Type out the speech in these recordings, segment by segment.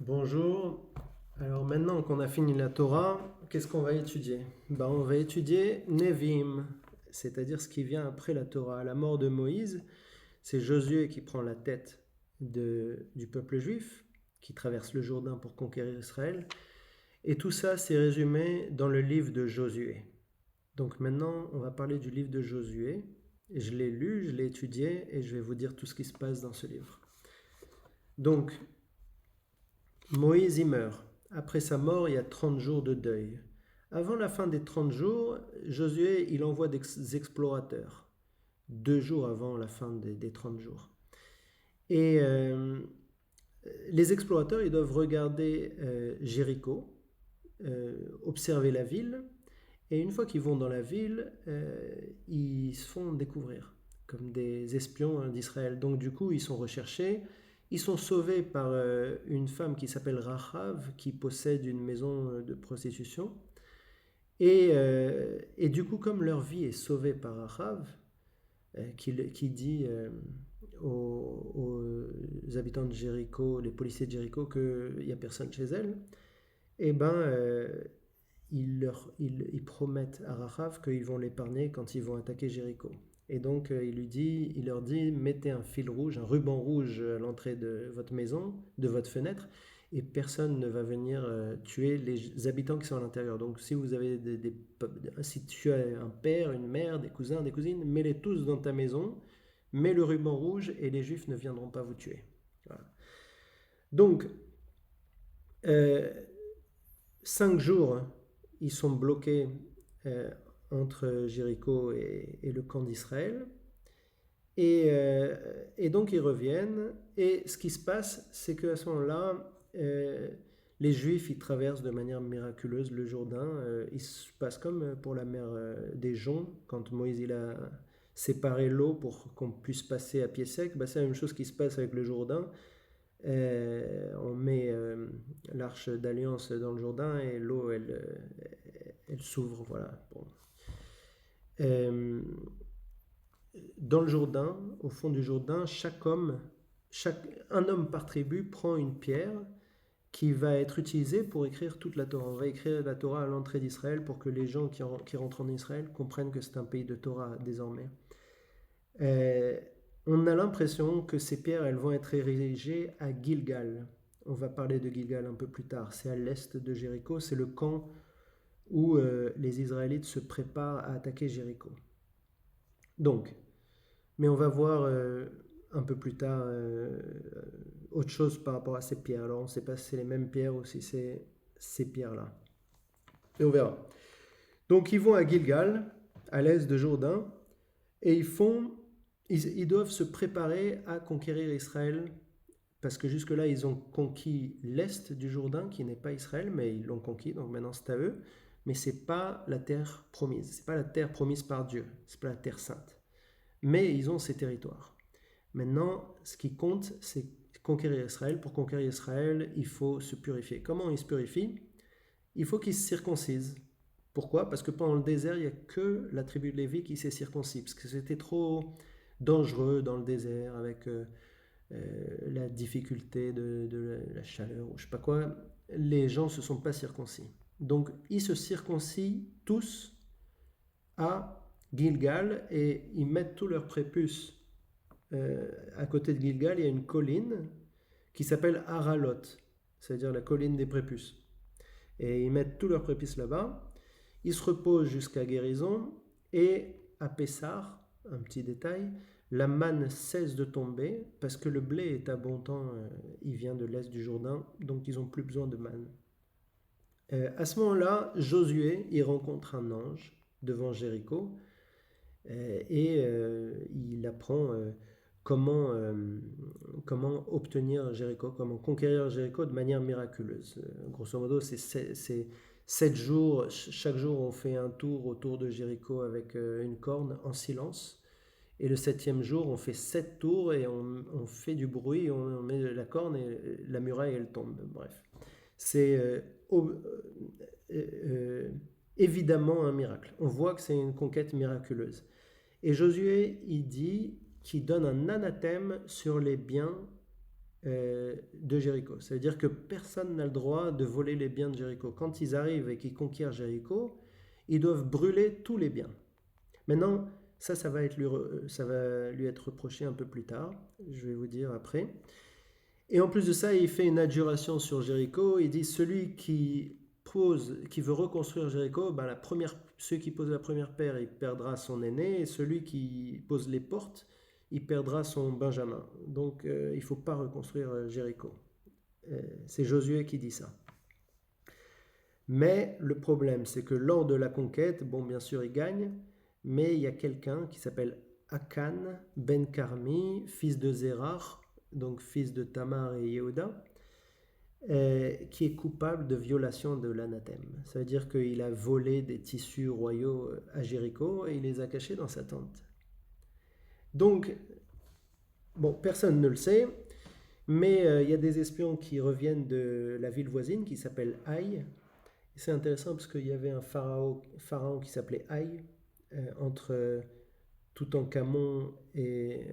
Bonjour. Alors maintenant qu'on a fini la Torah, qu'est-ce qu'on va étudier? On va étudier Nevim, c'est-à-dire ce qui vient après la Torah. À la mort de Moïse, c'est Josué qui prend la tête du peuple juif, qui traverse le Jourdain pour conquérir Israël. Et tout ça, c'est résumé dans le livre de Josué. Donc maintenant, on va parler du livre de Josué. Je l'ai lu, je l'ai étudié, et je vais vous dire tout ce qui se passe dans ce livre. Donc, Moïse y meurt. Après sa mort, il y a 30 jours de deuil. Avant la fin des 30 jours, Josué, il envoie des explorateurs, 2 jours avant la fin des 30 jours. Et les explorateurs, ils doivent regarder Jéricho, observer la ville, et une fois qu'ils vont dans la ville, ils se font découvrir comme des espions d'Israël. Donc du coup, ils sont recherchés. Ils sont sauvés par une femme qui s'appelle Rachav, qui possède une maison de prostitution. Et du coup, comme leur vie est sauvée par Rachav, qui dit aux habitants de Jéricho, les policiers de Jéricho, qu'il n'y a personne chez elle, eh ben, ils promettent à Rachav qu'ils vont l'épargner quand ils vont attaquer Jéricho. Et donc il leur dit, mettez un fil rouge, un ruban rouge à l'entrée de votre maison, de votre fenêtre, et personne ne va venir tuer les habitants qui sont à l'intérieur. Donc si vous avez si tu as un père, une mère, des cousins, des cousines, mets-les tous dans ta maison, mets le ruban rouge et les Juifs ne viendront pas vous tuer. Voilà. Donc, euh, 5 jours, ils sont bloqués euh, entre Jéricho et le camp d'Israël. Et donc ils reviennent. Et ce qui se passe, c'est qu'à ce moment-là, les Juifs, ils traversent de manière miraculeuse le Jourdain. Il se passe comme pour la mer des Joncs, quand Moïse il a séparé l'eau pour qu'on puisse passer à pied sec. C'est la même chose qui se passe avec le Jourdain. On met l'arche d'alliance dans le Jourdain et l'eau, elle s'ouvre. Voilà. Bon. Euh, Dans le Jourdain, au fond du Jourdain, un homme par tribu prend une pierre qui va être utilisée pour écrire toute la Torah. On va écrire la Torah à l'entrée d'Israël pour que les gens qui rentrent en Israël comprennent que c'est un pays de Torah désormais. Euh, on a l'impression que ces pierres, elles vont être érigées à Gilgal. On va parler de Gilgal un peu plus tard. C'est à l'est de Jéricho. C'est le camp où les Israélites se préparent à attaquer Jéricho. Donc, mais on va voir un peu plus tard autre chose par rapport à ces pierres. Alors, on ne sait pas si c'est les mêmes pierres ou si c'est ces pierres-là. Et on verra. Donc, ils vont à Gilgal, à l'est de Jourdain, et ils doivent se préparer à conquérir Israël, parce que jusque-là, ils ont conquis l'est du Jourdain, qui n'est pas Israël, mais ils l'ont conquis, donc maintenant c'est à eux. Mais ce n'est pas la terre promise, ce n'est pas la terre promise par Dieu, ce n'est pas la terre sainte. Mais ils ont ces territoires. Maintenant, ce qui compte, c'est conquérir Israël. Pour conquérir Israël, il faut se purifier. Comment ils se purifient? Il faut qu'ils se circoncisent. Pourquoi? Parce que pendant le désert, il n'y a que la tribu de Lévi qui s'est circoncis, parce que c'était trop dangereux dans le désert, avec la difficulté de la chaleur, ou je ne sais pas quoi. Les gens ne se sont pas circoncis. Donc, ils se circoncis tous à Gilgal et ils mettent tout leur prépuce à côté de Gilgal. Il y a une colline qui s'appelle Aralot, c'est-à-dire la colline des prépuces. Et ils mettent tout leur prépuce là-bas. Ils se reposent jusqu'à guérison et à Pessar, un petit détail, la manne cesse de tomber parce que le blé est abondant, il vient de l'est du Jourdain, donc ils n'ont plus besoin de manne. À ce moment-là, Josué, il rencontre un ange devant Jéricho et il apprend comment obtenir Jéricho, comment conquérir Jéricho de manière miraculeuse. Grosso modo, c'est 7 jours, chaque jour on fait un tour autour de Jéricho avec une corne en silence. Et le 7e jour, on fait 7 tours et on fait du bruit, on met la corne et la muraille, elle tombe. Bref, c'est évidemment un miracle. On voit que c'est une conquête miraculeuse. Et Josué, il dit qu'il donne un anathème sur les biens de Jéricho. Ça veut dire que personne n'a le droit de voler les biens de Jéricho. Quand ils arrivent et qu'ils conquièrent Jéricho, ils doivent brûler tous les biens. Maintenant, ça va lui être reproché un peu plus tard. Je vais vous dire après. Et en plus de ça, il fait une adjuration sur Jéricho. Il dit celui qui veut reconstruire Jéricho, ben celui qui pose la première pierre, il perdra son aîné, et celui qui pose les portes, il perdra son benjamin. Donc il ne faut pas reconstruire Jéricho. C'est Josué qui dit ça. Mais le problème, c'est que lors de la conquête, bon, bien sûr, il gagne, mais il y a quelqu'un qui s'appelle Akan ben Carmi, fils de Zérach, donc fils de Tamar et Yehuda, qui est coupable de violation de l'anathème. Ça veut dire qu'il a volé des tissus royaux à Jéricho et il les a cachés dans sa tente. Donc, bon, personne ne le sait, mais il y a des espions qui reviennent de la ville voisine qui s'appelle Haï. C'est intéressant parce qu'il y avait un pharaon qui s'appelait Haï, entre Toutankhamon et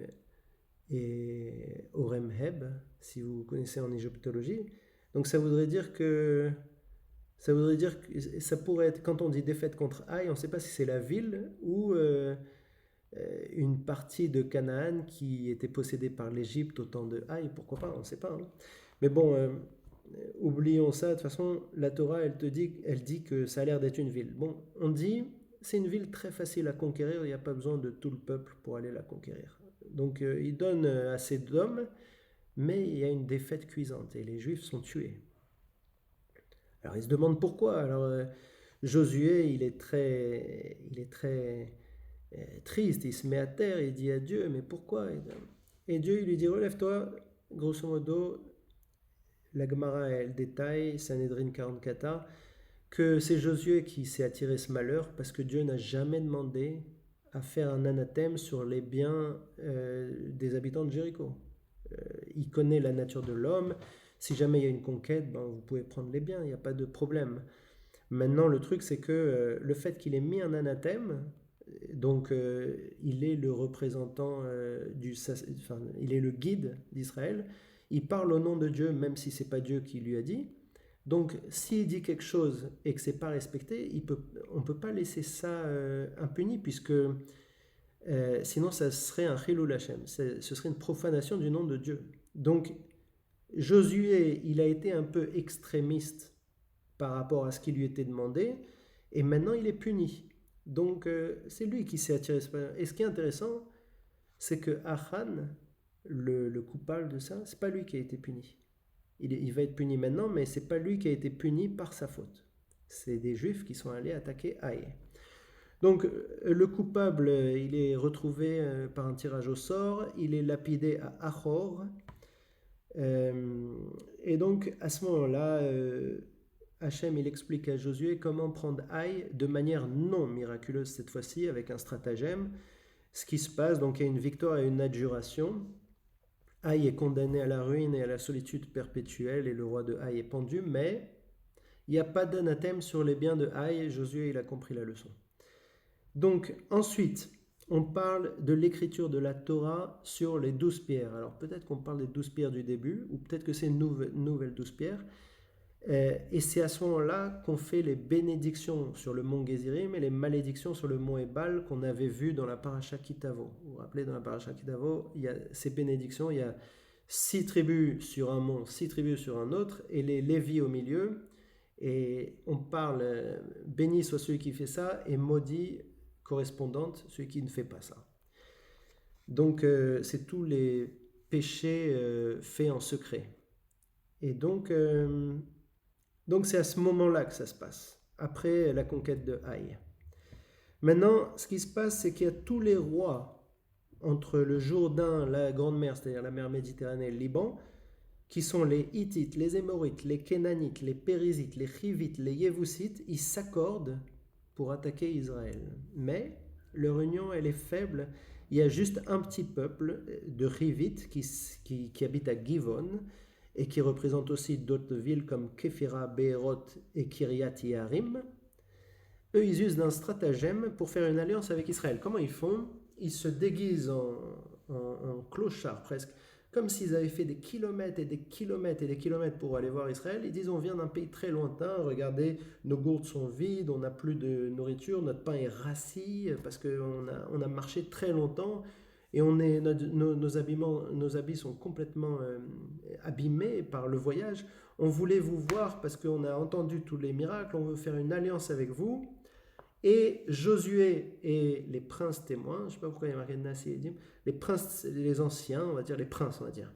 Horemheb, si vous connaissez en égyptologie. Donc ça voudrait dire que ça pourrait être, quand on dit défaite contre Haï, on ne sait pas si c'est la ville ou une partie de Canaan qui était possédée par l'Égypte au temps de Haï, pourquoi pas, on ne sait pas. Hein. Mais bon, oublions ça, de toute façon, la Torah, elle dit que ça a l'air d'être une ville. Bon, on dit, c'est une ville très facile à conquérir, il n'y a pas besoin de tout le peuple pour aller la conquérir. Donc il donne assez d'hommes, mais il y a une défaite cuisante et les Juifs sont tués. Alors ils se demandent pourquoi. Alors Josué, il est très triste, il se met à terre, il dit à Dieu, mais pourquoi? Et Dieu, il lui dit, relève-toi, grosso modo, la Gemara, elle détaille, Sanhedrin 44a, que c'est Josué qui s'est attiré ce malheur parce que Dieu n'a jamais demandé à faire un anathème sur les biens des habitants de Jéricho. Il connaît la nature de l'homme. Si jamais il y a une conquête, ben, vous pouvez prendre les biens, il n'y a pas de problème. Maintenant, le truc, c'est que le fait qu'il ait mis un anathème, donc il est le représentant il est le guide d'Israël. Il parle au nom de Dieu, même si c'est pas Dieu qui lui a dit. Donc, s'il dit quelque chose et que c'est pas respecté, on peut pas laisser ça impuni, puisque sinon ça serait un chilul Hashem, ce serait une profanation du nom de Dieu. Donc, Josué, il a été un peu extrémiste par rapport à ce qui lui était demandé, et maintenant il est puni. Donc, c'est lui qui s'est attiré. Et ce qui est intéressant, c'est que Achan, le coupable de ça, c'est pas lui qui a été puni. Il va être puni maintenant, mais c'est pas lui qui a été puni par sa faute. C'est des Juifs qui sont allés attaquer Haï. Donc le coupable, il est retrouvé par un tirage au sort, il est lapidé à Achor, et donc à ce moment-là, Hachem, il explique à Josué comment prendre Haï de manière non miraculeuse cette fois-ci, avec un stratagème. Ce qui se passe, donc il y a une victoire et une adjuration. Haï est condamné à la ruine et à la solitude perpétuelle et le roi de Haï est pendu, mais il n'y a pas d'anathème sur les biens de Haï. Josué, il a compris la leçon. Donc ensuite, on parle de l'écriture de la Torah sur les 12 pierres. Alors peut-être qu'on parle des 12 pierres du début, ou peut-être que c'est une nouvelle 12 pierres. Et c'est à ce moment-là qu'on fait les bénédictions sur le mont Gézirim et les malédictions sur le mont Ebal qu'on avait vu dans la paracha Kitavo. Vous vous rappelez, dans la paracha Kitavo, il y a ces bénédictions, il y a 6 tribus sur un mont, 6 tribus sur un autre, et les Lévis au milieu. Et on parle, béni soit celui qui fait ça, et maudit correspondante, celui qui ne fait pas ça. Donc c'est tous les péchés faits en secret. Et donc c'est à ce moment-là que ça se passe, après la conquête de Haï. Maintenant, ce qui se passe, c'est qu'il y a tous les rois entre le Jourdain, la Grande Mer, c'est-à-dire la mer Méditerranée et le Liban, qui sont les Hittites, les Émorites, les Kénanites, les Périzites, les Chivites, les Yévousites, ils s'accordent pour attaquer Israël. Mais leur union, elle est faible. Il y a juste un petit peuple de Chivites qui habite à Givon, et qui représente aussi d'autres villes comme Képhira, Be'erot et Kiryat Yearim. Eux, ils usent d'un stratagème pour faire une alliance avec Israël. Comment ils font? Ils se déguisent en clochards presque, comme s'ils avaient fait des kilomètres et des kilomètres et des kilomètres pour aller voir Israël. Ils disent, on vient d'un pays très lointain, regardez, nos gourdes sont vides, on n'a plus de nourriture, notre pain est rassis, parce qu'on a marché très longtemps, et nos habits sont complètement abîmés par le voyage. On voulait vous voir parce qu'on a entendu tous les miracles, on veut faire une alliance avec vous. Et Josué et les princes témoins, je ne sais pas pourquoi il y a marqué Nassi et Dim, les princes, les anciens, on va dire, les princes, on va dire,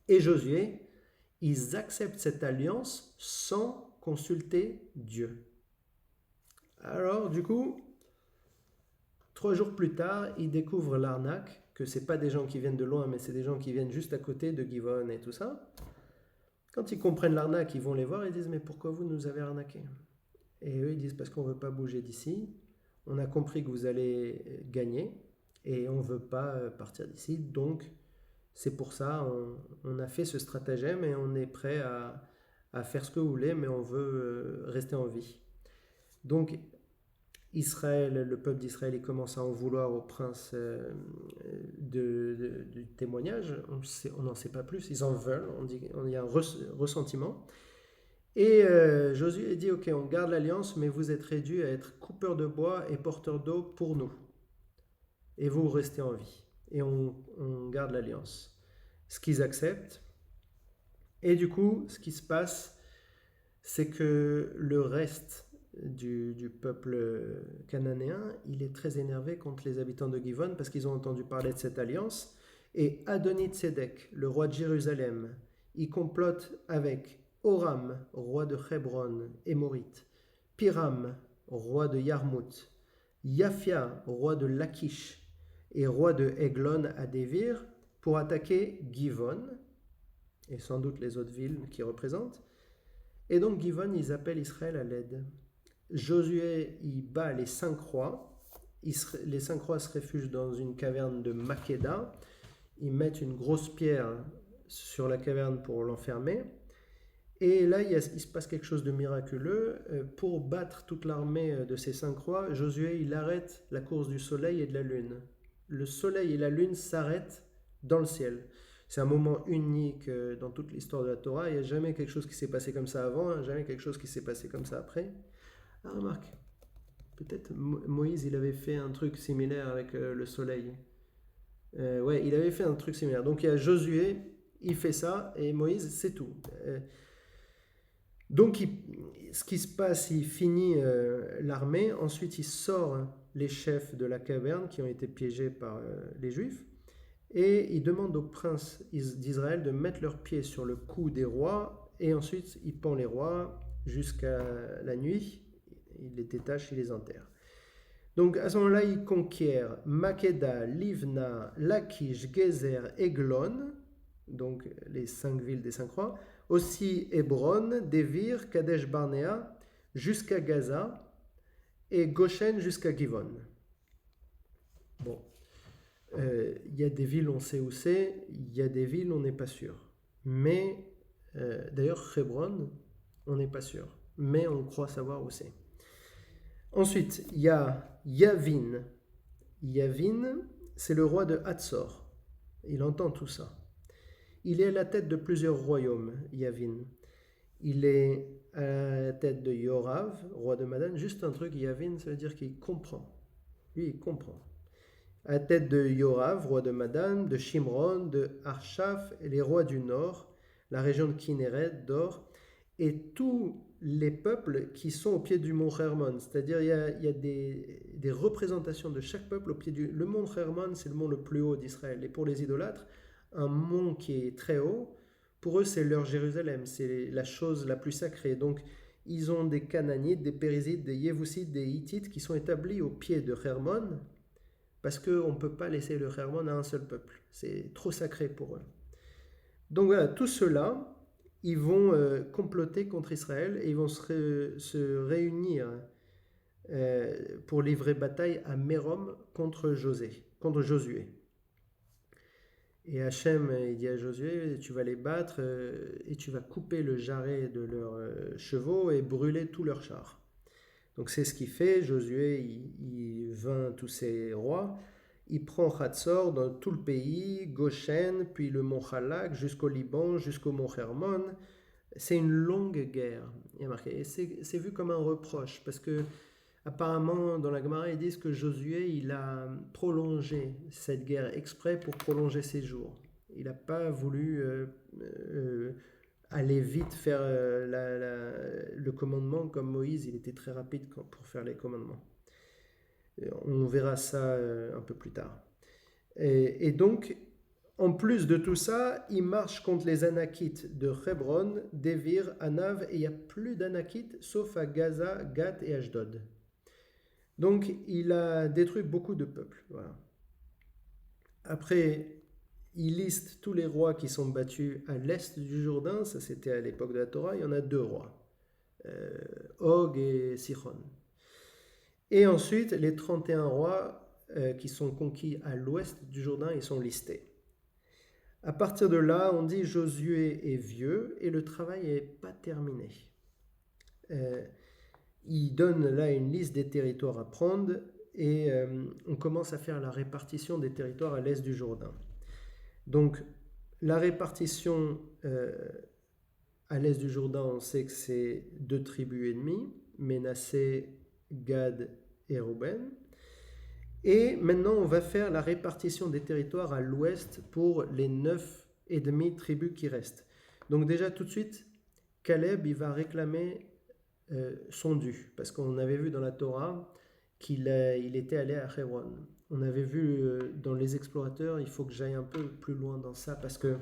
et Josué, ils acceptent cette alliance sans consulter Dieu. Alors, du coup, 3 jours plus tard, ils découvrent l'arnaque, que ce n'est pas des gens qui viennent de loin, mais c'est des gens qui viennent juste à côté de Givon et tout ça. Quand ils comprennent l'arnaque, ils vont les voir et disent, mais pourquoi vous nous avez arnaqués ? Et eux, ils disent, parce qu'on ne veut pas bouger d'ici, on a compris que vous allez gagner, et on ne veut pas partir d'ici, donc c'est pour ça, on a fait ce stratagème, et on est prêt à faire ce que vous voulez, mais on veut rester en vie. Donc, Israël, le peuple d'Israël, il commence à en vouloir au prince du témoignage, on n'en sait pas plus, ils en veulent, il y a un ressentiment. Et Josué dit, ok, on garde l'alliance, mais vous êtes réduits à être coupeurs de bois et porteurs d'eau pour nous. Et vous restez en vie. Et on garde l'alliance. Ce qu'ils acceptent. Et du coup, ce qui se passe, c'est que le reste du peuple cananéen, il est très énervé contre les habitants de Givon parce qu'ils ont entendu parler de cette alliance. Et Adoni-Tzedek, le roi de Jérusalem, il complote avec Horam, roi de Hébron, Émorite, Piram, roi de Yarmout, Yafia, roi de Lachish, et roi de Eglon à Dévir, pour attaquer Givon, et sans doute les autres villes qui représentent. Et donc Givon, ils appellent Israël à l'aide. Josué, il bat les 5 rois. Les 5 rois se réfugient dans une caverne de Makeda. Ils mettent une grosse pierre sur la caverne pour l'enfermer. Et là, il se passe quelque chose de miraculeux. Pour battre toute l'armée de ces 5 rois, Josué, il arrête la course du soleil et de la lune. Le soleil et la lune s'arrêtent dans le ciel. C'est un moment unique dans toute l'histoire de la Torah. Il n'y a jamais quelque chose qui s'est passé comme ça avant, jamais quelque chose qui s'est passé comme ça après. Ah, remarque, peut-être Moïse, il avait fait un truc similaire avec le soleil. Ouais, il avait fait un truc similaire. Donc il y a Josué, il fait ça, et Moïse, c'est tout. Donc ce qui se passe, il finit l'armée, ensuite il sort les chefs de la caverne qui ont été piégés par les Juifs, et il demande aux princes d'Israël de mettre leurs pieds sur le cou des rois, et ensuite il pend les rois jusqu'à la nuit, il les détache, il les enterre. Donc à ce moment-là, il conquiert Makeda, Livna, Lachish, Gezer, Eglon, donc les 5 villes des 5 rois, aussi Hébron, Dévir, Kadesh Barnéa, jusqu'à Gaza, et Goshen jusqu'à Givon. Bon, y a des villes, on sait où c'est, il y a des villes, on n'est pas sûr. Mais, d'ailleurs, Hébron, on n'est pas sûr, mais on croit savoir où c'est. Ensuite, il y a Yavin. Yavin, c'est le roi de Hatzor. Il entend tout ça. Il est à la tête de plusieurs royaumes, Yavin. Il est à la tête de Yorav, roi de Madan. Juste un truc, Yavin, ça veut dire qu'il comprend. Lui, il comprend. À la tête de Yorav, roi de Madan, de Shimron, de Arshaf, et les rois du nord, la région de Kinneret, d'Or, et tous les peuples qui sont au pied du mont Hermon. C'est-à-dire, il y a des représentations de chaque peuple au pied du... Le mont Hermon, c'est le mont le plus haut d'Israël. Et pour les idolâtres, un mont qui est très haut, pour eux, c'est leur Jérusalem. C'est la chose la plus sacrée. Donc, ils ont des Canaanites, des Périzites, des Yévousites, des Hittites qui sont établis au pied de Hermon, parce qu'on ne peut pas laisser le Hermon à un seul peuple. C'est trop sacré pour eux. Donc voilà, tout cela, ils vont comploter contre Israël et ils vont se réunir pour livrer bataille à Mérom contre Josué. Et Hachem, il dit à Josué, tu vas les battre et tu vas couper le jarret de leurs chevaux et brûler tous leurs chars. Donc c'est ce qu'il fait. Josué, il vainc tous ces rois. il prend Hatzor dans tout le pays, Goshen, puis le mont Halak, jusqu'au Liban, jusqu'au mont Hermon. C'est une longue guerre, il y a marqué. Et c'est vu comme un reproche, parce que apparemment, dans la Gemara, ils disent que Josué, il a prolongé cette guerre exprès pour prolonger ses jours. Il n'a pas voulu aller vite faire le commandement comme Moïse, il était très rapide pour faire les commandements. On verra ça un peu plus tard. Et donc, en plus de tout ça, il marche contre les Anakites de Hebron, Devir, Anav, et il n'y a plus d'Anakites sauf à Gaza, Gath et Ashdod. Donc, il a détruit beaucoup de peuples. Voilà. Après, il liste tous les rois qui sont battus à l'est du Jourdain. Ça, c'était à l'époque de la Torah. Il y en a 2 rois, Og et Sichon. Et ensuite, les 31 rois qui sont conquis à l'ouest du Jourdain, ils sont listés. À partir de là, on dit Josué est vieux et le travail n'est pas terminé. Il donne là une liste des territoires à prendre et on commence à faire la répartition des territoires à l'est du Jourdain. Donc, la répartition à l'est du Jourdain, on sait que c'est 2 tribus et demie, Ménassé, Gad et Ruben. Et maintenant, on va faire la répartition des territoires à l'ouest pour les 9,5 tribus qui restent. Donc déjà, tout de suite, Caleb, il va réclamer son dû, parce qu'on avait vu dans la Torah qu'il était allé à Hebron. On avait vu dans les explorateurs, il faut que j'aille un peu plus loin dans ça, parce que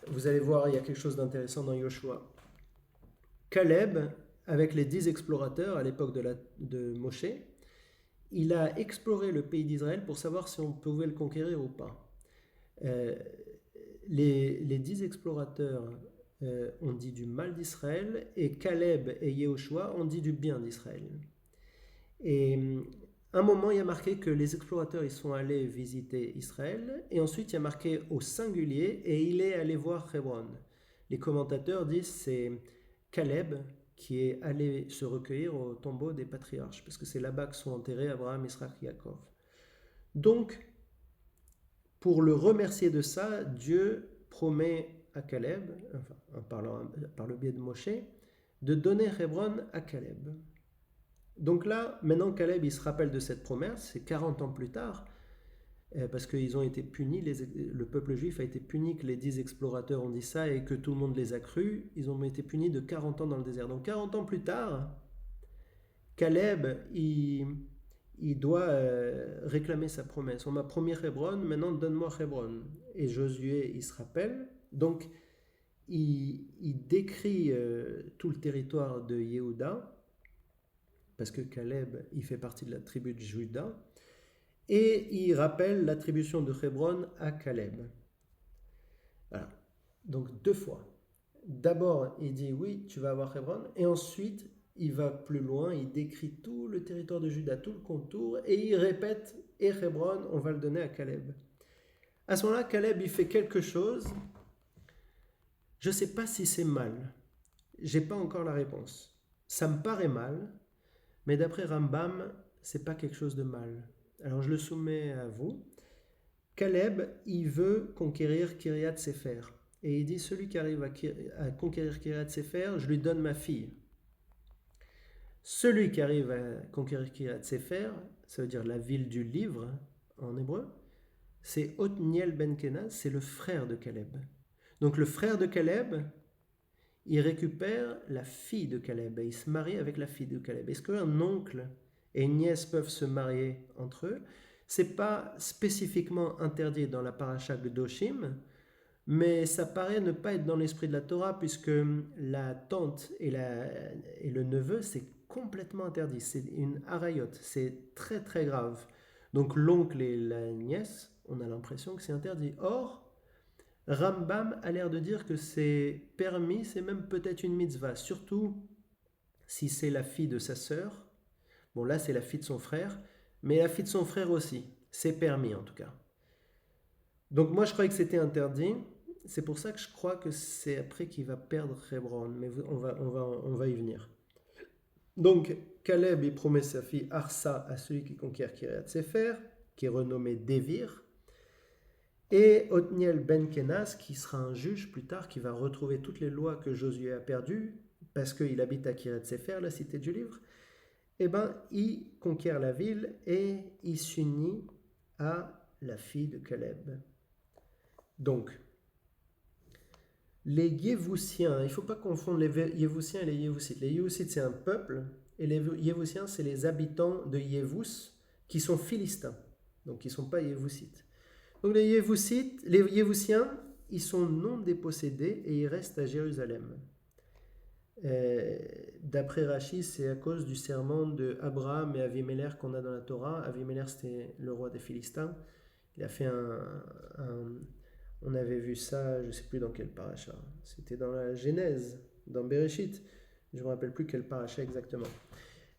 vous allez voir, il y a quelque chose d'intéressant dans Yoshua. Caleb, avec les 10 explorateurs à l'époque de Moshe, il a exploré le pays d'Israël pour savoir si on pouvait le conquérir ou pas. Les 10 explorateurs ont dit du mal d'Israël et Caleb et Yehoshua ont dit du bien d'Israël. Et à un moment, il y a marqué que les explorateurs ils sont allés visiter Israël et ensuite il y a marqué au singulier et il est allé voir Hebron. Les commentateurs disent c'est Caleb qui est allé se recueillir au tombeau des patriarches, parce que c'est là-bas que sont enterrés Abraham, Israël et Yaakov. Donc, pour le remercier de ça, Dieu promet à Caleb, par le biais de Moshe, de donner Hebron à Caleb. Donc là, maintenant Caleb, il se rappelle de cette promesse, c'est 40 ans plus tard, parce qu'ils ont été punis, le peuple juif a été puni que les 10 explorateurs ont dit ça et que tout le monde les a crus. Ils ont été punis de 40 ans dans le désert. Donc 40 ans plus tard, Caleb, il doit réclamer sa promesse. On m'a promis Hebron, maintenant donne-moi Hebron. Et Josué, il se rappelle. Donc il décrit tout le territoire de Yehuda, parce que Caleb, il fait partie de la tribu de Juda. Et il rappelle l'attribution de Hebron à Caleb. Voilà. Donc 2 fois. D'abord, il dit oui, tu vas avoir Hebron. Et ensuite, il va plus loin, il décrit tout le territoire de Juda, tout le contour. Et il répète, et Hebron, on va le donner à Caleb. À ce moment-là, Caleb, il fait quelque chose. Je ne sais pas si c'est mal. Je n'ai pas encore la réponse. Ça me paraît mal. Mais d'après Rambam, ce n'est pas quelque chose de mal. Alors je le soumets à vous. Caleb, il veut conquérir Kiryat Sefer. Et il dit, celui qui arrive à conquérir Kiryat Sefer, je lui donne ma fille. Celui qui arrive à conquérir Kiryat Sefer, ça veut dire la ville du livre en hébreu, c'est Othniel ben Kenaz, c'est le frère de Caleb. Donc le frère de Caleb, il récupère la fille de Caleb et il se marie avec la fille de Caleb. Est-ce qu'un oncle et une nièce peuvent se marier entre eux? C'est pas spécifiquement interdit dans la paracha de Doshim, mais ça paraît ne pas être dans l'esprit de la Torah, puisque la tante et le neveu, c'est complètement interdit. C'est une harayot, c'est très très grave. Donc l'oncle et la nièce, on a l'impression que c'est interdit. Or, Rambam a l'air de dire que c'est permis, c'est même peut-être une mitzvah, surtout si c'est la fille de sa sœur. Bon, là, c'est la fille de son frère, mais la fille de son frère aussi. C'est permis, en tout cas. Donc, moi, je croyais que c'était interdit. C'est pour ça que je crois que c'est après qu'il va perdre Hebron, mais on va y venir. Donc, Caleb, il promet sa fille Arsa à celui qui conquiert Kiryat Sefer, qui est renommé Dévir, et Othniel ben Kenas, qui sera un juge plus tard, qui va retrouver toutes les lois que Josué a perdues, parce qu'il habite à Kiryat Sefer, la cité du livre. Eh bien, il conquiert la ville et il s'unit à la fille de Caleb. Donc, les Yévousiens, il ne faut pas confondre les Yévousiens et les Yévousites. Les Yévousites, c'est un peuple, et les Yévousiens, c'est les habitants de Yévous, qui sont philistins, donc ils ne sont pas Yévousites. Donc les Yévousiens, ils sont non dépossédés et ils restent à Jérusalem. D'après Rachi, c'est à cause du serment de Abraham et Avimelech qu'on a dans la Torah. Avimelech, c'était le roi des Philistins. Il a fait on avait vu ça, je ne sais plus dans quel paracha. C'était dans la Genèse, dans Bereshit. Je ne me rappelle plus quel paracha exactement.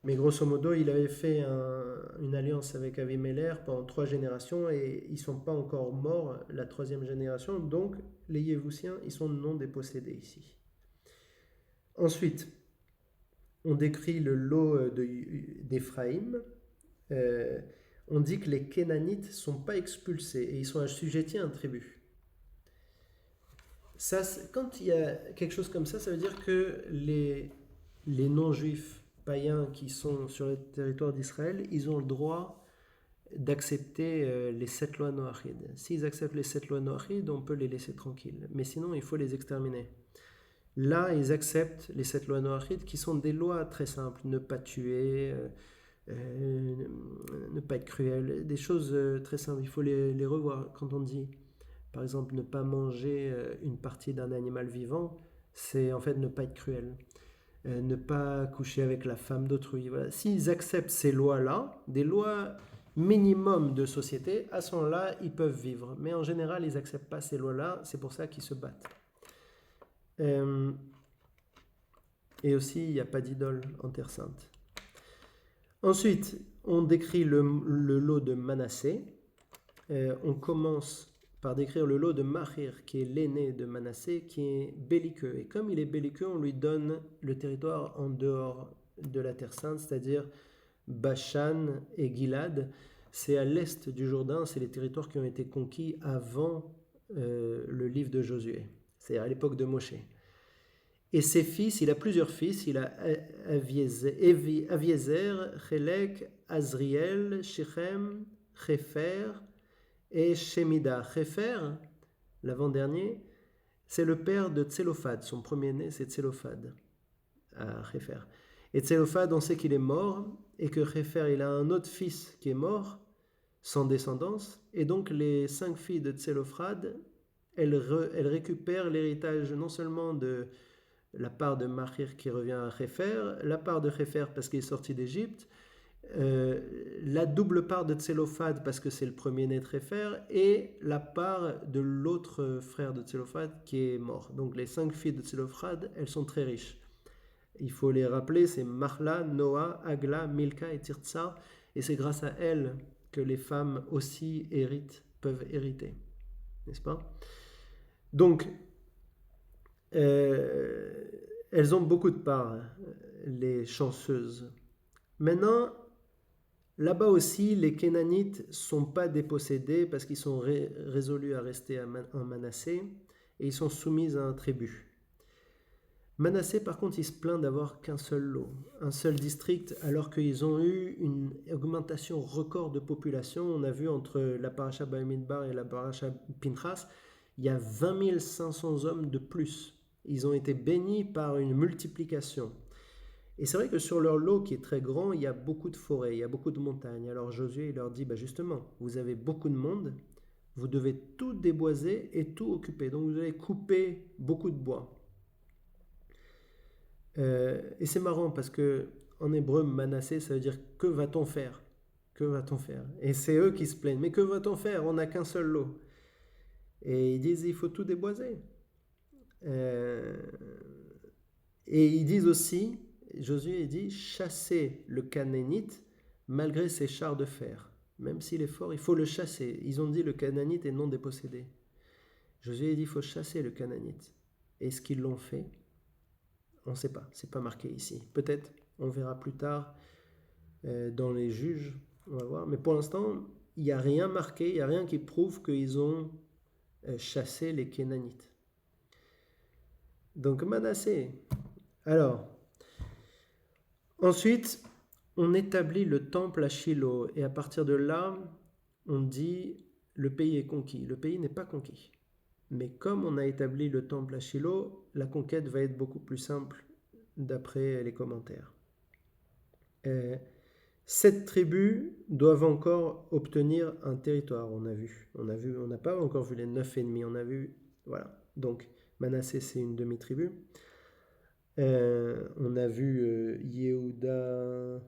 Mais grosso modo, il avait fait une alliance avec Avimelech pendant 3 générations et ils ne sont pas encore morts, la 3e génération. Donc, les Yévousiens, ils sont non dépossédés ici. Ensuite, on décrit le lot d'Éphraïm. On dit que les Kénanites ne sont pas expulsés et ils sont assujettis à un tribut. Ça, quand il y a quelque chose comme ça veut dire que les non-juifs païens qui sont sur le territoire d'Israël, ils ont le droit d'accepter les 7 lois noachides. S'ils acceptent les 7 lois noachides, on peut les laisser tranquilles. Mais sinon, il faut les exterminer. Là, ils acceptent les 7 lois noachides qui sont des lois très simples. Ne pas tuer, ne pas être cruel, des choses très simples. Il faut les revoir. Quand on dit, par exemple, ne pas manger une partie d'un animal vivant, c'est en fait ne pas être cruel. Ne pas coucher avec la femme d'autrui. Voilà. S'ils acceptent ces lois-là, des lois minimum de société, à ce moment-là, ils peuvent vivre. Mais en général, ils n'acceptent pas ces lois-là, c'est pour ça qu'ils se battent. Et aussi, il n'y a pas d'idole en Terre Sainte. Ensuite, on décrit le lot de Manassé. On commence par décrire le lot de Machir, qui est l'aîné de Manassé, qui est belliqueux. Et comme il est belliqueux, on lui donne le territoire en dehors de la Terre Sainte, c'est-à-dire Bashan et Gilad. C'est à l'est du Jourdain, c'est les territoires qui ont été conquis avant le livre de Josué, c'est-à-dire à l'époque de Moshe. Et ses fils, il a plusieurs fils, il a Aviezer, Chelek, Azriel, Shechem, Chefer et Shemida. Chefer, l'avant-dernier, c'est le père de Tselophad, son premier-né c'est Tselophad, à Chefer. Et Tselophad, on sait qu'il est mort, et que Chefer, il a un autre fils qui est mort, sans descendance, et donc les 5 filles de Tselophad, elles récupèrent l'héritage non seulement de la part de Machir qui revient à Chefer, la part de Chefer parce qu'il est sorti d'Égypte, la double part de Tselophad parce que c'est le premier-né de Chefer, et la part de l'autre frère de Tselophad qui est mort. Donc les 5 filles de Tselophad, elles sont très riches. Il faut les rappeler, c'est Mahla, Noah, Agla, Milka et Tirtsa, et c'est grâce à elles que les femmes aussi peuvent hériter. N'est-ce pas? Donc, elles ont beaucoup de parts, les chanceuses. Maintenant, là-bas aussi, les Kénanites ne sont pas dépossédés parce qu'ils sont résolus à rester en Manassé et ils sont soumis à un tribut. Manassé, par contre, il se plaint d'avoir qu'un seul lot, un seul district, alors qu'ils ont eu une augmentation record de population. On a vu entre la paracha Bamidbar et la paracha Pinchas, il y a 20 500 hommes de plus. Ils ont été bénis par une multiplication. Et c'est vrai que sur leur lot qui est très grand, il y a beaucoup de forêts, il y a beaucoup de montagnes. Alors Josué il leur dit, justement, vous avez beaucoup de monde, vous devez tout déboiser et tout occuper. Donc vous allez couper beaucoup de bois. Et c'est marrant parce que en hébreu, Manassé, ça veut dire que va-t-on faire? Que va-t-on faire? Et c'est eux qui se plaignent. Mais que va-t-on faire? On n'a qu'un seul lot. Et ils disent, il faut tout déboiser. Et ils disent aussi, Josué dit, chassez le Canaanite malgré ses chars de fer. Même s'il est fort, il faut le chasser. Ils ont dit, le Canaanite est non dépossédé. Josué dit, il faut chasser le Canaanite. Est-ce qu'ils l'ont fait? On ne sait pas, c'est pas marqué ici. Peut-être, on verra plus tard dans les juges, on va voir. Mais pour l'instant, il n'y a rien marqué, il n'y a rien qui prouve qu'ils ont chassé les Kénanites. Donc Manassé. Alors, ensuite, on établit le temple à Shiloh, et à partir de là, on dit le pays est conquis. Le pays n'est pas conquis. Mais comme on a établi le temple à Shiloh, la conquête va être beaucoup plus simple d'après les commentaires. 7 tribus doivent encore obtenir un territoire, on n'a pas encore vu les 9 ennemis, on a vu, voilà. Donc Manassé, c'est une demi-tribu. On a vu Yehuda,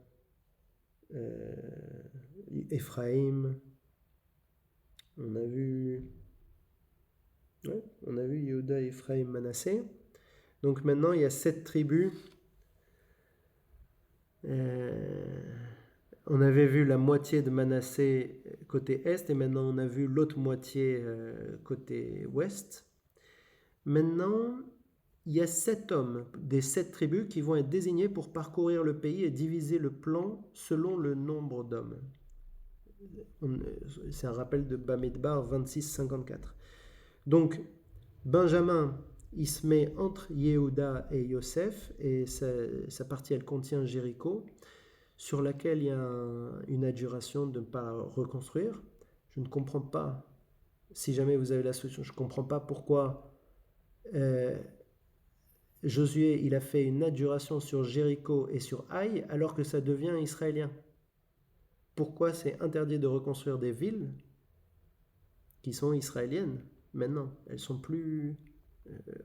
Ephraim, on a vu Yehuda, Ephraim, Manassé. Donc maintenant il y a 7 tribus. On avait vu la moitié de Manassé côté est, et maintenant on a vu l'autre moitié côté ouest. Maintenant, il y a 7 hommes des 7 tribus qui vont être désignés pour parcourir le pays et diviser le plan selon le nombre d'hommes. C'est un rappel de Bamidbar 26-54. Donc, Benjamin, il se met entre Yehuda et Yosef, et sa partie, elle contient Jéricho, sur laquelle il y a une adjuration de ne pas reconstruire. Je ne comprends pas, si jamais vous avez la solution, je ne comprends pas pourquoi Josué, il a fait une adjuration sur Jéricho et sur Haï, alors que ça devient israélien. Pourquoi c'est interdit de reconstruire des villes qui sont israéliennes maintenant? Elles sont plus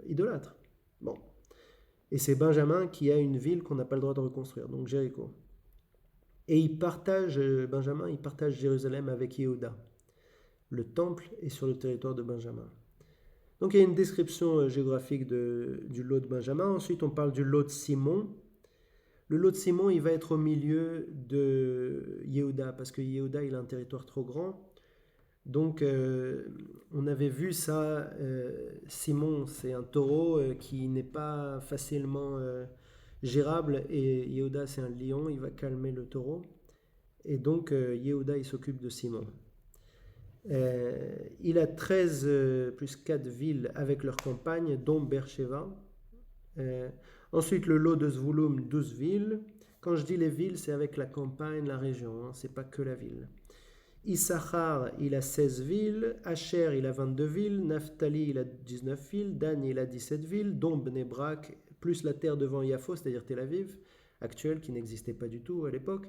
idolâtres. Bon. Et c'est Benjamin qui a une ville qu'on n'a pas le droit de reconstruire, donc Jéricho. Et Benjamin, il partage Jérusalem avec Yehuda. Le temple est sur le territoire de Benjamin. Donc il y a une description géographique du lot de Benjamin. Ensuite, on parle du lot de Simon. Le lot de Simon, il va être au milieu de Yehuda, parce que Yehuda, il a un territoire trop grand. Donc, on avait vu ça. Simon, c'est un taureau qui n'est pas facilement gérable, et Yehuda, c'est un lion, il va calmer le taureau. Et donc, Yehuda, il s'occupe de Simon. Il a 13 plus 4 villes avec leurs campagnes, dont Beersheba. Ensuite, le lot de Zvouloum, 12 villes. Quand je dis les villes, c'est avec la campagne, la région, c'est pas que la ville. Issachar, il a 16 villes. Asher, il a 22 villes. Naphtali, il a 19 villes. Dan, il a 17 villes, dont Bnei Brak, plus la terre devant Yafo, c'est-à-dire Tel Aviv, actuelle, qui n'existait pas du tout à l'époque.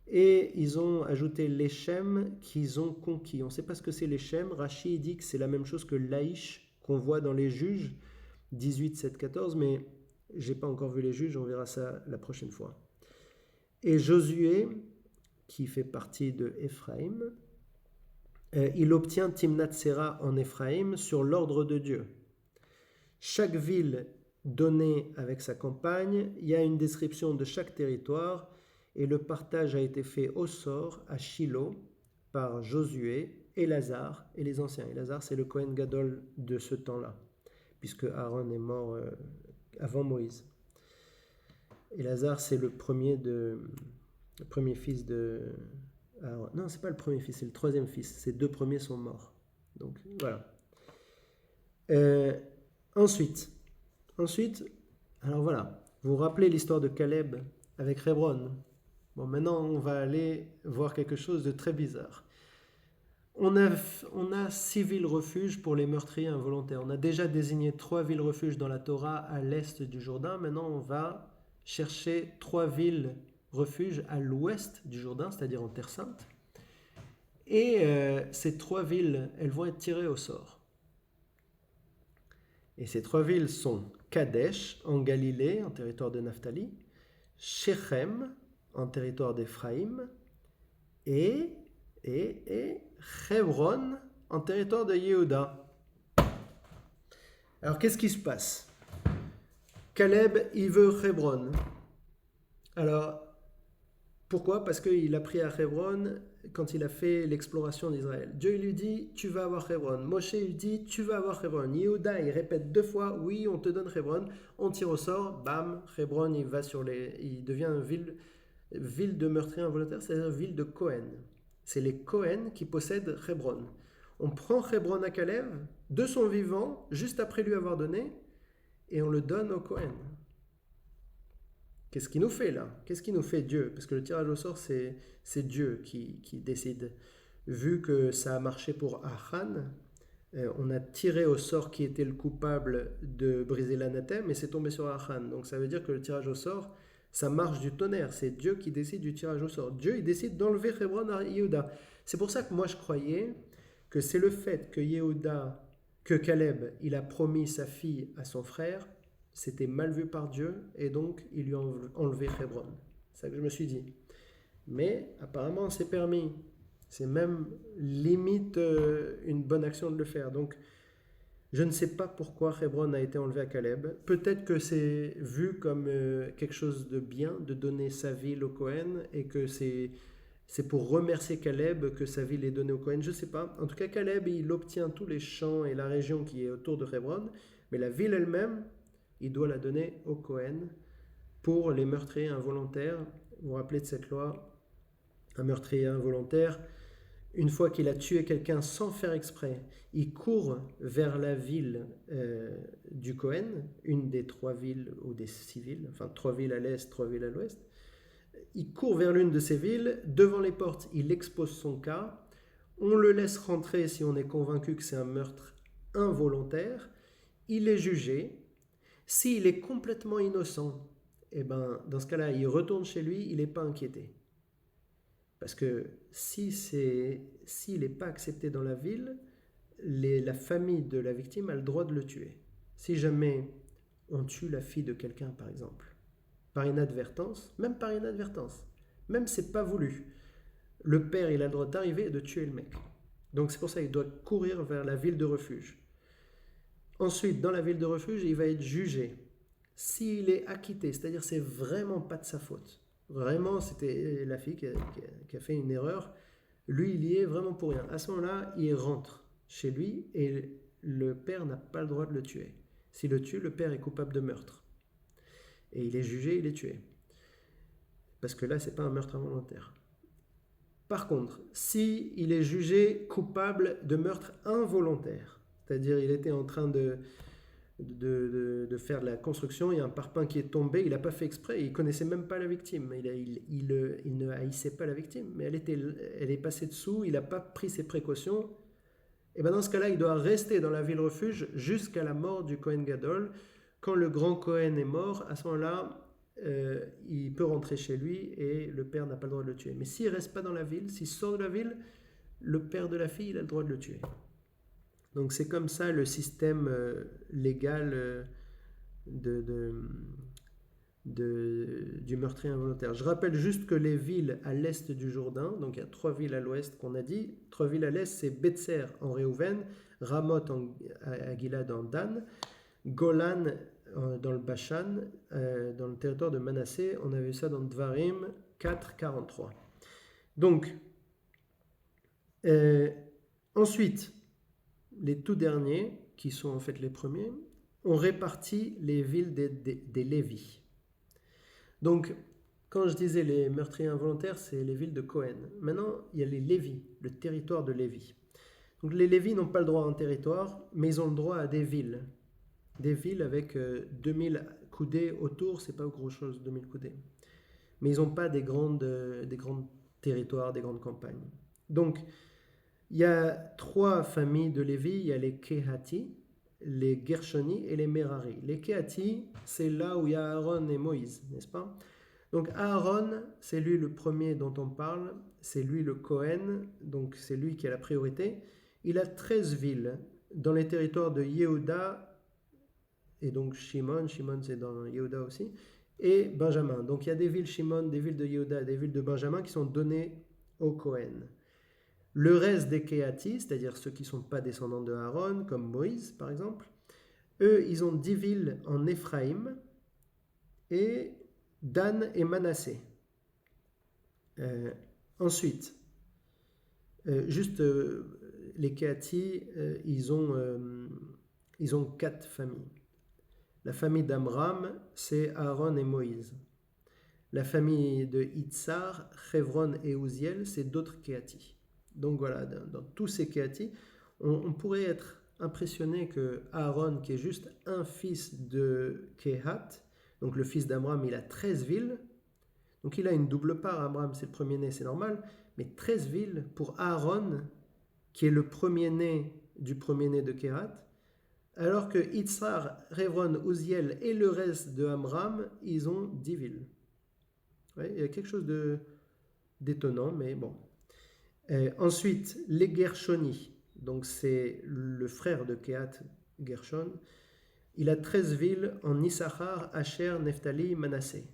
Et ils ont ajouté les Shem qu'ils ont conquis. On ne sait pas ce que c'est les Shem. Rashi dit que c'est la même chose que l'Aïch qu'on voit dans les Juges 18, 7, 14, mais j'ai pas encore vu les Juges, on verra ça la prochaine fois. Et Josué, qui fait partie de Éphraïm, il obtient Timnat Sera en Éphraïm sur l'ordre de Dieu. Chaque ville donnée avec sa campagne, il y a une description de chaque territoire, et le partage a été fait au sort à Shiloh par Josué, Élazar et les anciens. Élazar, c'est le Kohen Gadol de ce temps-là, puisque Aaron est mort avant Moïse. Élazar, c'est le premier fils de Aaron. Non, c'est pas le premier fils, c'est le 3e fils. Ces 2 premiers sont morts. Donc voilà. Ensuite, alors voilà, vous vous rappelez l'histoire de Caleb avec Hébron. Bon, maintenant on va aller voir quelque chose de très bizarre. On a 6 villes refuges pour les meurtriers involontaires. On a déjà désigné 3 villes refuges dans la Torah à l'est du Jourdain. Maintenant, on va chercher 3 villes refuges à l'ouest du Jourdain, c'est-à-dire en Terre Sainte. Et ces 3 villes, elles vont être tirées au sort. Et ces 3 villes sont Kadesh, en Galilée, en territoire de Naphtali, Shechem, en territoire d'Éphraïm, et Hébron, en territoire de Yehuda. Alors, qu'est-ce qui se passe? Caleb, il veut Hébron. Alors, pourquoi? Parce qu'il a pris à Hébron quand il a fait l'exploration d'Israël. Dieu il lui dit, tu vas avoir Hébron. Moshe il dit, tu vas avoir Hébron. Yehuda, il répète 2 fois, oui, on te donne Hébron. On tire au sort, bam, Hébron, il devient une ville de meurtriers involontaires, c'est-à-dire ville de Cohen. C'est les Cohen qui possèdent Hébron. On prend Hébron à Caleb, de son vivant, juste après lui avoir donné, et on le donne aux Cohen. Qu'est-ce qu'il nous fait là? Qu'est-ce qu'il nous fait Dieu? Parce que le tirage au sort, c'est Dieu qui décide. Vu que ça a marché pour Achan, on a tiré au sort qui était le coupable de briser l'anathème et c'est tombé sur Achan. Donc ça veut dire que le tirage au sort, ça marche du tonnerre. C'est Dieu qui décide du tirage au sort. Dieu, il décide d'enlever Hébron à Yehuda. C'est pour ça que moi je croyais que c'est le fait que Yehuda, que Caleb, il a promis sa fille à son frère, c'était mal vu par Dieu et donc il lui a enlevé Hébron. C'est ça que je me suis dit. Mais apparemment c'est permis. C'est même limite une bonne action de le faire. Donc, je ne sais pas pourquoi Hébron a été enlevé à Caleb. Peut-être que c'est vu comme quelque chose de bien de donner sa ville au Cohen et que c'est pour remercier Caleb que sa ville est donnée au Cohen. Je ne sais pas. En tout cas, Caleb, il obtient tous les champs et la région qui est autour de Hébron. Mais la ville elle-même, il doit la donner au Cohen pour les meurtriers involontaires. Vous vous rappelez de cette loi? Un meurtrier involontaire, une fois qu'il a tué quelqu'un sans faire exprès, il court vers la ville du Cohen, une des 3 villes ou des 6 villes, enfin 3 villes à l'est, 3 villes à l'ouest. Il court vers l'une de ces villes, devant les portes, il expose son cas, on le laisse rentrer si on est convaincu que c'est un meurtre involontaire, il est jugé. S'il est complètement innocent, eh ben, dans ce cas-là, il retourne chez lui, il n'est pas inquiété. Parce que s'il n'est pas accepté dans la ville, la famille de la victime a le droit de le tuer. Si jamais on tue la fille de quelqu'un, par exemple, par inadvertance, même c'est pas voulu, le père il a le droit d'arriver et de tuer le mec. Donc c'est pour ça qu'il doit courir vers la ville de refuge. Ensuite, dans la ville de refuge, il va être jugé. S'il est acquitté, c'est-à-dire c'est vraiment pas de sa faute, vraiment c'était la fille qui a fait une erreur, lui il y est vraiment pour rien. À ce moment-là, il rentre chez lui et le père n'a pas le droit de le tuer. S'il le tue, le père est coupable de meurtre. Et il est jugé, il est tué. Parce que là, c'est pas un meurtre involontaire. Par contre, s'il est jugé coupable de meurtre involontaire, c'est-à-dire il était en train de faire de la construction, il y a un parpaing qui est tombé, il n'a pas fait exprès, il ne connaissait même pas la victime, il ne haïssait pas la victime, mais elle est passée dessous, il n'a pas pris ses précautions, et bien dans ce cas-là, il doit rester dans la ville refuge jusqu'à la mort du Kohen Gadol. Quand le grand Kohen est mort, à ce moment-là, il peut rentrer chez lui et le père n'a pas le droit de le tuer. Mais s'il ne reste pas dans la ville, s'il sort de la ville, le père de la fille, il a le droit de le tuer. Donc c'est comme ça le système légal du meurtrier involontaire. Je rappelle juste que les villes à l'est du Jourdain, donc il y a 3 villes à l'ouest qu'on a dit, 3 villes à l'est, c'est Betser en Réhouven, Ramoth à Gilad en Dan, Golan dans le Bashan, dans le territoire de Manassé. On a vu ça dans Dvarim 4, 43. Donc, ensuite, les tout derniers, qui sont en fait les premiers, ont réparti les villes des Lévis. Donc, quand je disais les meurtriers involontaires, c'est les villes de Cohen. Maintenant, il y a les Lévis, le territoire de Lévi. Donc, les Lévis n'ont pas le droit à un territoire, mais ils ont le droit à des villes. Des villes avec 2000 coudées autour, c'est pas gros chose, 2000 coudées. Mais ils n'ont pas des grands territoires, des grandes campagnes. Donc, il y a 3 familles de Lévi, il y a les Kehati, les Gershoni et les Merari. Les Kehati, c'est là où il y a Aaron et Moïse, n'est-ce pas? Donc Aaron, c'est lui le premier dont on parle, c'est lui le Kohen, donc c'est lui qui a la priorité. Il a 13 villes dans les territoires de Yehuda, et donc Shimon c'est dans Yehuda aussi, et Benjamin. Donc il y a des villes Shimon, des villes de Yehuda, des villes de Benjamin qui sont données au Kohen. Le reste des Kehati, c'est-à-dire ceux qui ne sont pas descendants de Aaron, comme Moïse par exemple, eux, ils ont 10 villes en Éphraïm et Dan et Manassé. Ensuite, les Kehati, ils ont 4 familles. La famille d'Amram, c'est Aaron et Moïse. La famille de Itzar, Chevron et Uziel, c'est d'autres Kehati. Donc voilà, dans tous ces Kéhati, on pourrait être impressionné que Aaron, qui est juste un fils de Kéhat, donc le fils d'Amram, il a 13 villes. Donc il a une double part, Amram c'est le premier-né, c'est normal, mais 13 villes pour Aaron, qui est le premier-né du premier-né de Kéhat, alors que Itzhar, Révron, Uziel et le reste de Amram, ils ont 10 villes. Ouais, il y a quelque chose d'étonnant, mais bon. Ensuite, les Gershoni, donc c'est le frère de Kéhat, Gershon, il a 13 villes en Issachar, Asher, Nephtali, Manassé.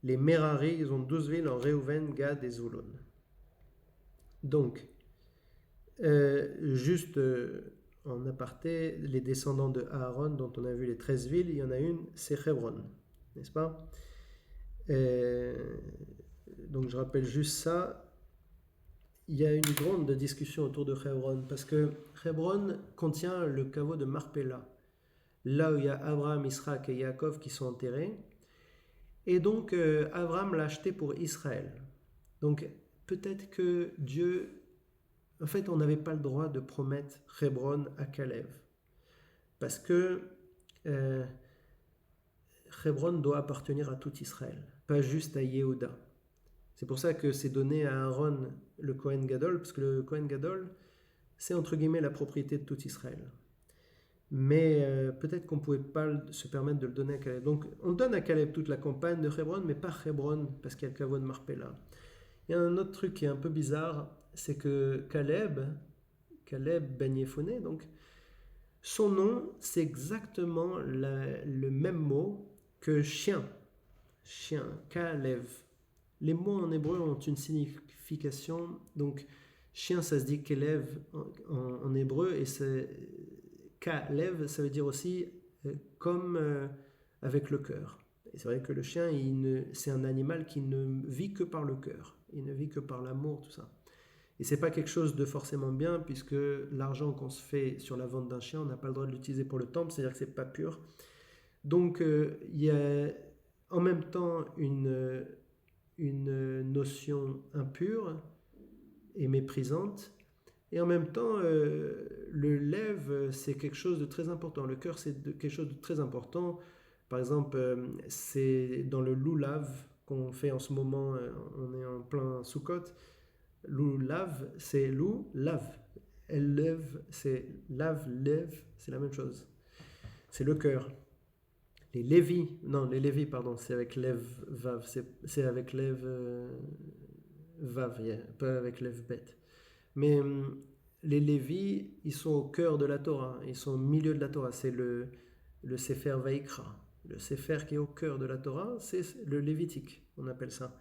Les Merari, ils ont 12 villes en Réhouven, Gad et Zulon. Donc, juste en aparté, les descendants de Aaron, dont on a vu les 13 villes, il y en a une, c'est Hebron, n'est-ce pas? Donc je rappelle juste ça. Il y a une grande discussion autour de Hebron, parce que Hebron contient le caveau de Marpella, là où il y a Abraham, Isaac et Yaakov qui sont enterrés. Et donc Abraham l'a acheté pour Israël. Donc peut-être que Dieu... En fait, on n'avait pas le droit de promettre Hebron à Caleb, parce que Hebron doit appartenir à tout Israël, pas juste à Yehuda. C'est pour ça que c'est donné à Aaron le Kohen Gadol, parce que le Kohen Gadol, c'est entre guillemets la propriété de tout Israël. Mais peut-être qu'on ne pouvait pas se permettre de le donner à Caleb. Donc on donne à Caleb toute la campagne de Hebron, mais pas Hebron, parce qu'il y a le caveau de Marpella. Il y a un autre truc qui est un peu bizarre, c'est que Caleb ben Yefouné, donc, son nom, c'est exactement le même mot que chien, Kalev. Les mots en hébreu ont une signification, donc chien ça se dit Kelev en hébreu, et Kalev ça veut dire aussi comme avec le cœur. Et c'est vrai que le chien, c'est un animal qui ne vit que par le cœur, il ne vit que par l'amour, tout ça. Et c'est pas quelque chose de forcément bien, puisque l'argent qu'on se fait sur la vente d'un chien, on n'a pas le droit de l'utiliser pour le temple, c'est-à-dire que c'est pas pur. Donc il y a en même temps une notion impure et méprisante, et en même temps le lève, c'est quelque chose de très important. Le cœur, c'est quelque chose de très important. Par exemple, c'est dans le loulav qu'on fait en ce moment, on est en plein Sukkot. Loulav, c'est lou, lave. Elle lève, c'est lave, lève, c'est la même chose. C'est le cœur. Les Lévi, pardon, c'est avec lève, vav, c'est avec lève, vav, pas avec lève bête. Mais les Lévi, ils sont au cœur de la Torah, ils sont au milieu de la Torah, c'est le Sefer Vaikra. Le Sefer qui est au cœur de la Torah, c'est le Lévitique, on appelle ça.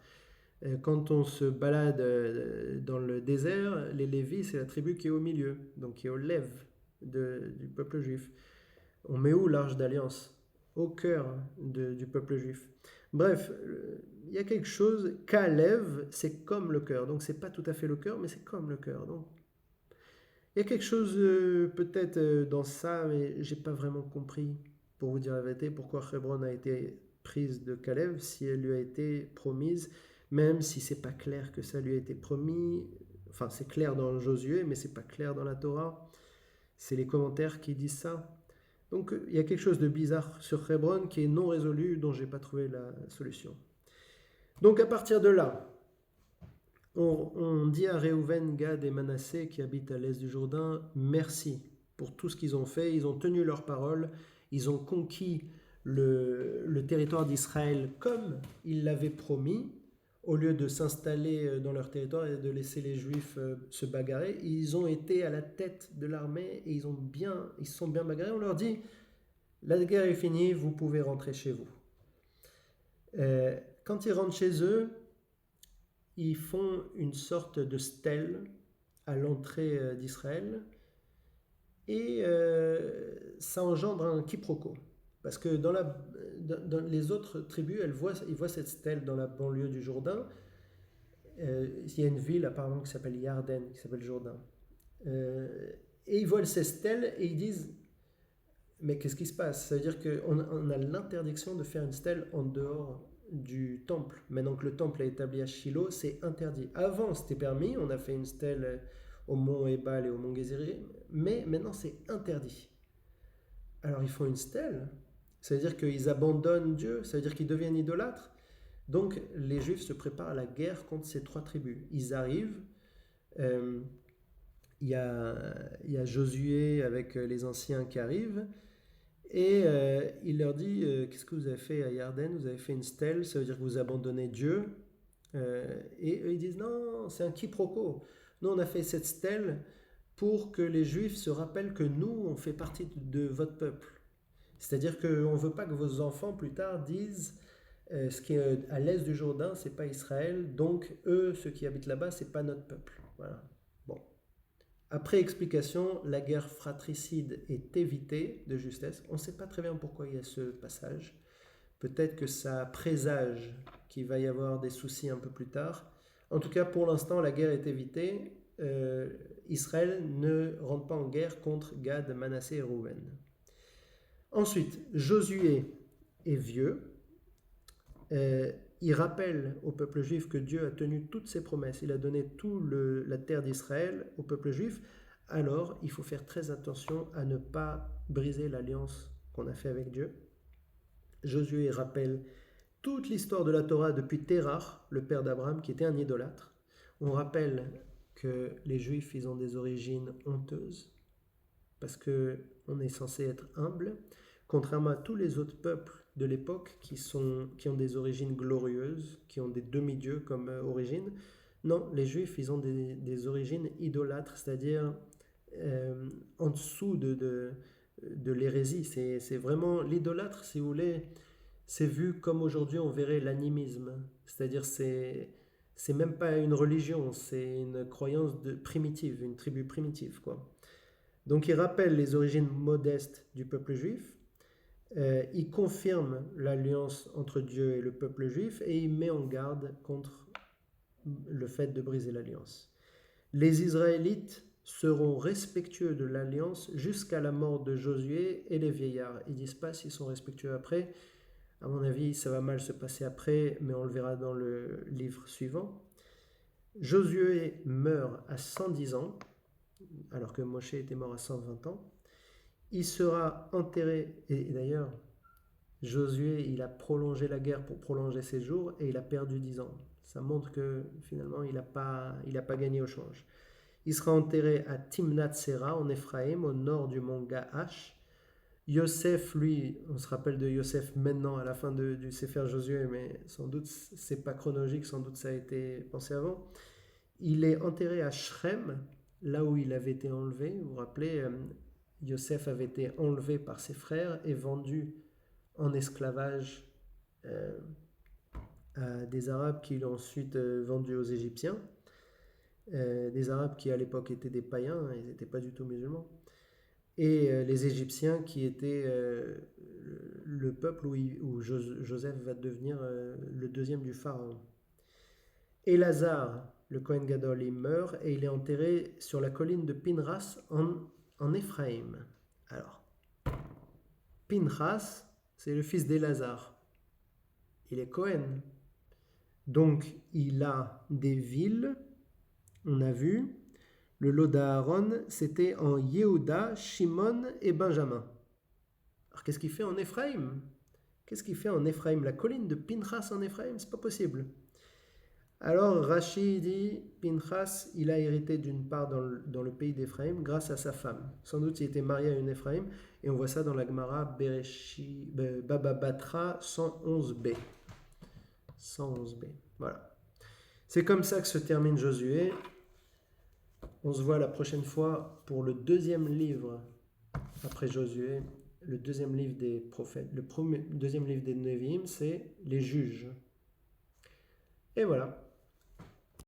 Quand on se balade dans le désert, les Lévis, c'est la tribu qui est au milieu, donc qui est au lève du peuple juif. On met où l'Arche d'Alliance? Au cœur du peuple juif. Bref, il y a quelque chose, Kalev, c'est comme le cœur, donc c'est pas tout à fait le cœur, mais c'est comme le cœur. Donc il y a quelque chose peut-être dans ça, mais j'ai pas vraiment compris, pour vous dire la vérité, pourquoi Hebron a été prise de Kalev si elle lui a été promise. Même si c'est pas clair que ça lui a été promis, enfin c'est clair dans Josué, mais c'est pas clair dans la Torah. C'est les commentaires qui disent ça. Donc il y a quelque chose de bizarre sur Hebron qui est non résolu, dont j'ai pas trouvé la solution. Donc à partir de là, on dit à Réhouven, Gad et Manassé qui habitent à l'est du Jourdain, merci pour tout ce qu'ils ont fait. Ils ont tenu leur parole, ils ont conquis le territoire d'Israël comme ils l'avaient promis. Au lieu de s'installer dans leur territoire et de laisser les Juifs se bagarrer, ils ont été à la tête de l'armée et ils se sont bien bagarrés. On leur dit, la guerre est finie, vous pouvez rentrer chez vous. Quand ils rentrent chez eux, ils font une sorte de stèle à l'entrée d'Israël et ça engendre un quiproquo. Parce que dans les autres tribus, ils voient cette stèle dans la banlieue du Jourdain. Il y a une ville apparemment qui s'appelle Yarden, qui s'appelle Jourdain. Et ils voient cette stèle et ils disent, mais qu'est-ce qui se passe? Ça veut dire qu'on a l'interdiction de faire une stèle en dehors du temple. Maintenant que le temple est établi à Shiloh, c'est interdit. Avant, c'était permis, on a fait une stèle au mont Ebal et au mont Gézérim, mais maintenant c'est interdit. Alors ils font une stèle, ça veut dire qu'ils abandonnent Dieu, ça veut dire qu'ils deviennent idolâtres. Donc les Juifs se préparent à la guerre contre ces trois tribus. Ils arrivent, euh, il y a Josué avec les anciens qui arrivent, et il leur dit, qu'est-ce que vous avez fait à Yarden? Vous avez fait une stèle, ça veut dire que vous abandonnez Dieu. Et eux, ils disent, non, c'est un quiproquo. Nous, on a fait cette stèle pour que les Juifs se rappellent que nous, on fait partie de votre peuple. C'est-à-dire qu'on ne veut pas que vos enfants, plus tard, disent, ce qui est à l'est du Jourdain, c'est pas Israël, donc eux, ceux qui habitent là-bas, c'est pas notre peuple. Voilà. Bon. Après explication, la guerre fratricide est évitée de justesse. On ne sait pas très bien pourquoi il y a ce passage. Peut-être que ça présage qu'il va y avoir des soucis un peu plus tard. En tout cas, pour l'instant, la guerre est évitée. Israël ne rentre pas en guerre contre Gad, Manassé et Rouven. Ensuite, Josué est vieux. Il rappelle au peuple juif que Dieu a tenu toutes ses promesses. Il a donné toute la terre d'Israël au peuple juif. Alors, il faut faire très attention à ne pas briser l'alliance qu'on a fait avec Dieu. Josué rappelle toute l'histoire de la Torah depuis Terach, le père d'Abraham, qui était un idolâtre. On rappelle que les Juifs, ils ont des origines honteuses, parce qu'on est censé être humble, contrairement à tous les autres peuples de l'époque qui ont des origines glorieuses, qui ont des demi-dieux comme origine. Non, les Juifs, ils ont des origines idolâtres, c'est-à-dire en dessous de l'hérésie. C'est vraiment l'idolâtre, si vous voulez, c'est vu comme aujourd'hui on verrait l'animisme. C'est-à-dire c'est même pas une religion, c'est une croyance primitive, une tribu primitive, quoi. Donc il rappelle les origines modestes du peuple juif, il confirme l'alliance entre Dieu et le peuple juif et il met en garde contre le fait de briser l'alliance. Les Israélites seront respectueux de l'alliance jusqu'à la mort de Josué et les vieillards. Ils ne disent pas s'ils sont respectueux après. À mon avis, ça va mal se passer après, mais on le verra dans le livre suivant. Josué meurt à 110 ans, alors que Moshe était mort à 120 ans. Il sera enterré, et d'ailleurs, Josué, il a prolongé la guerre pour prolonger ses jours, et il a perdu 10 ans. Ça montre que finalement, il n'a pas gagné au change. Il sera enterré à Timnath-Sera, en Éphraïm, au nord du mont Gaash. Yosef, lui, on se rappelle de Yosef maintenant, à la fin du Sefer Josué, mais sans doute, c'est pas chronologique, sans doute ça a été pensé avant. Il est enterré à Shrem, là où il avait été enlevé. Vous vous rappelez, Yosef avait été enlevé par ses frères et vendu en esclavage à des Arabes qui l'ont ensuite vendu aux Égyptiens. Des Arabes qui à l'époque étaient des païens, ils n'étaient pas du tout musulmans. Et les Égyptiens qui étaient le peuple où Joseph va devenir le deuxième du pharaon. Elazar, le Kohen Gadol, il meurt et il est enterré sur la colline de Pinhas en Éphraïm. Alors, Pinhas, c'est le fils d'Elazar. Il est Kohen. Donc, il a des villes, on a vu. Le lot d'Aaron, c'était en Yehuda, Shimon et Benjamin. Alors, qu'est-ce qu'il fait en Éphraïm? Qu'est-ce qu'il fait en Éphraïm? La colline de Pinhas en Éphraïm, c'est pas possible. Alors Rashi dit, Pinhas, il a hérité d'une part dans le pays d'Éphraïm grâce à sa femme. Sans doute il était marié à une Éphraïm, et on voit ça dans la Gemara Baba Batra 111b. 111b, voilà. C'est comme ça que se termine Josué. On se voit la prochaine fois pour le deuxième livre après Josué, le deuxième livre des prophètes. Le deuxième livre des Nevi'im, c'est les juges. Et voilà.